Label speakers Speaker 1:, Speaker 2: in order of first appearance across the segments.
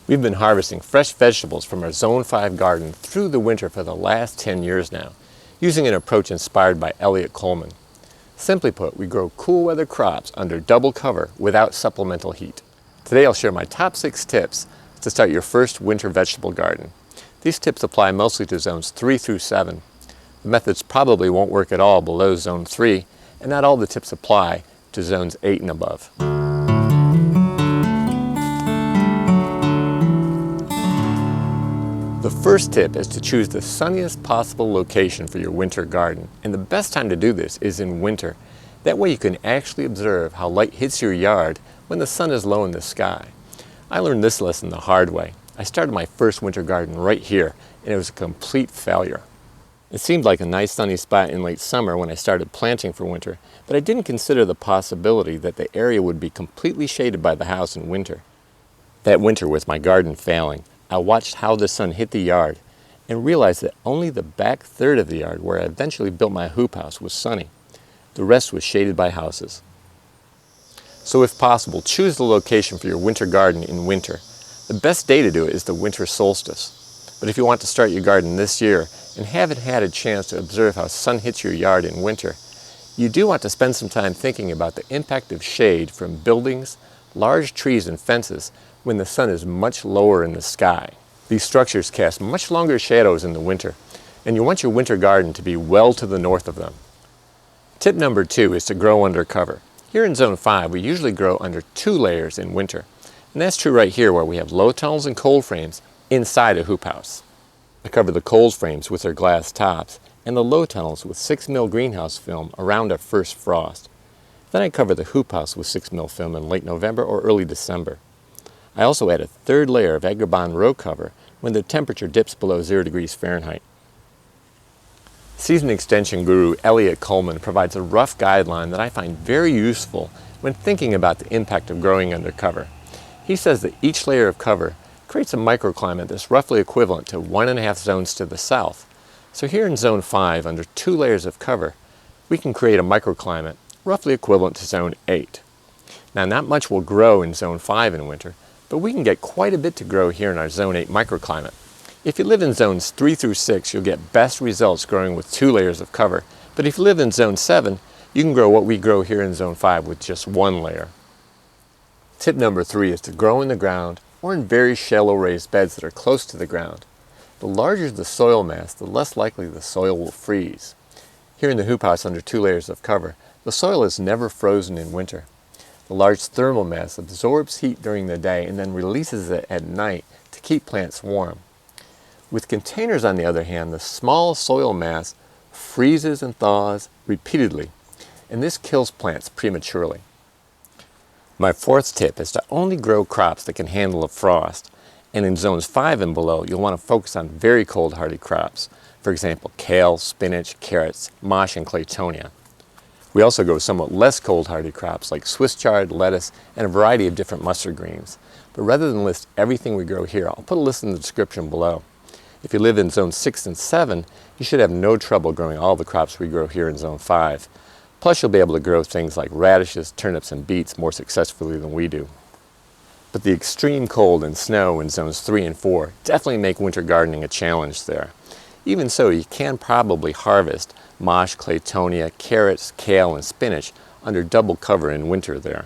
Speaker 1: We've been harvesting fresh vegetables from our Zone 5 garden through the winter for the last 10 years now, using an approach inspired by Eliot Coleman. Simply put, we grow cool weather crops under double cover without supplemental heat. Today I'll share my top 6 tips to start your first winter vegetable garden. These tips apply mostly to zones 3 through 7. The methods probably won't work at all below zone 3, and not all the tips apply to zones 8 and above. The first tip is to choose the sunniest possible location for your winter garden, and the best time to do this is in winter. That way you can actually observe how light hits your yard when the sun is low in the sky. I learned this lesson the hard way. I started my first winter garden right here, and it was a complete failure. It seemed like a nice sunny spot in late summer when I started planting for winter, but I didn't consider the possibility that the area would be completely shaded by the house in winter. That winter, with my garden failing, I watched how the sun hit the yard and realized that only the back third of the yard where I eventually built my hoop house was sunny. The rest was shaded by houses. So if possible, choose the location for your winter garden in winter. The best day to do it is the winter solstice. But if you want to start your garden this year and haven't had a chance to observe how sun hits your yard in winter, you do want to spend some time thinking about the impact of shade from buildings, large trees and fences when the sun is much lower in the sky. These structures cast much longer shadows in the winter, and you want your winter garden to be well to the north of them. Tip number 2 is to grow under cover. Here in Zone 5, we usually grow under 2 layers in winter, and that's true right here where we have low tunnels and cold frames inside a hoop house. I cover the cold frames with their glass tops and the low tunnels with 6mm greenhouse film around our first frost. Then I cover the hoop house with 6mm film in late November or early December. I also add a 3rd layer of Agribon row cover when the temperature dips below 0 degrees Fahrenheit. Season extension guru Eliot Coleman provides a rough guideline that I find very useful when thinking about the impact of growing under cover. He says that each layer of cover creates a microclimate that's roughly equivalent to 1.5 zones to the south. So here in Zone 5, under 2 layers of cover, we can create a microclimate roughly equivalent to Zone 8. Now, not much will grow in Zone 5 in winter, but we can get quite a bit to grow here in our Zone 8 microclimate. If you live in Zones 3 through 6, you'll get best results growing with 2 layers of cover. But if you live in Zone 7, you can grow what we grow here in Zone 5 with just 1 layer. Tip number 3 is to grow in the ground or in very shallow raised beds that are close to the ground. The larger the soil mass, the less likely the soil will freeze. Here in the hoop house under 2 layers of cover, the soil is never frozen in winter. The large thermal mass absorbs heat during the day and then releases it at night to keep plants warm. With containers, on the other hand, the small soil mass freezes and thaws repeatedly, and this kills plants prematurely. My 4th tip is to only grow crops that can handle a frost, and in zones 5 and below, you'll want to focus on very cold hardy crops. For example, kale, spinach, carrots, mosh, and claytonia. We also grow somewhat less cold hardy crops like Swiss chard, lettuce, and a variety of different mustard greens. But rather than list everything we grow here, I'll put a list in the description below. If you live in Zone 6 and 7, you should have no trouble growing all the crops we grow here in Zone 5. Plus, you'll be able to grow things like radishes, turnips, and beets more successfully than we do. But the extreme cold and snow in Zones 3 and 4 definitely make winter gardening a challenge there. Even so, you can probably harvest mosh, claytonia, carrots, kale, and spinach under double cover in winter there.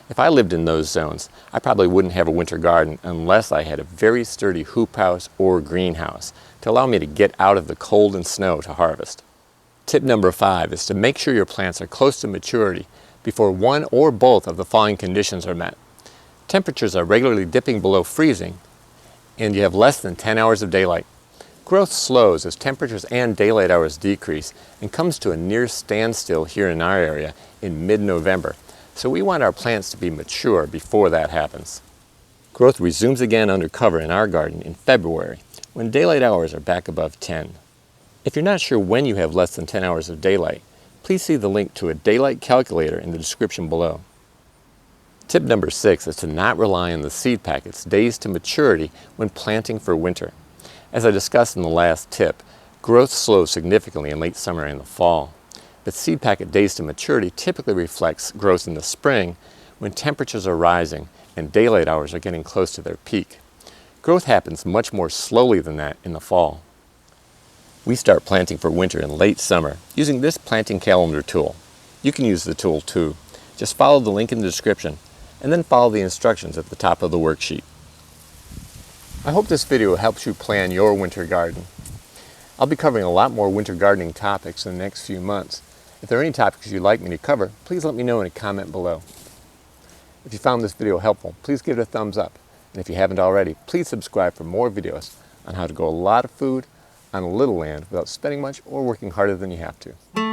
Speaker 1: If I lived in those zones, I probably wouldn't have a winter garden unless I had a very sturdy hoop house or greenhouse to allow me to get out of the cold and snow to harvest. Tip number 5 is to make sure your plants are close to maturity before one or both of the following conditions are met. Temperatures are regularly dipping below freezing, and you have less than 10 hours of daylight. Growth slows as temperatures and daylight hours decrease and comes to a near standstill here in our area in mid-November. So we want our plants to be mature before that happens. Growth resumes again under cover in our garden in February, when daylight hours are back above 10. If you're not sure when you have less than 10 hours of daylight, please see the link to a daylight calculator in the description below. Tip number 6 is to not rely on the seed packet's days to maturity when planting for winter. As I discussed in the last tip, growth slows significantly in late summer and the fall. But seed packet days to maturity typically reflects growth in the spring when temperatures are rising and daylight hours are getting close to their peak. Growth happens much more slowly than that in the fall. We start planting for winter in late summer using this planting calendar tool. You can use the tool too. Just follow the link in the description and then follow the instructions at the top of the worksheet. I hope this video helps you plan your winter garden. I'll be covering a lot more winter gardening topics in the next few months. If there are any topics you'd like me to cover, please let me know in a comment below. If you found this video helpful, please give it a thumbs up. And if you haven't already, please subscribe for more videos on how to grow a lot of food on a little land without spending much or working harder than you have to.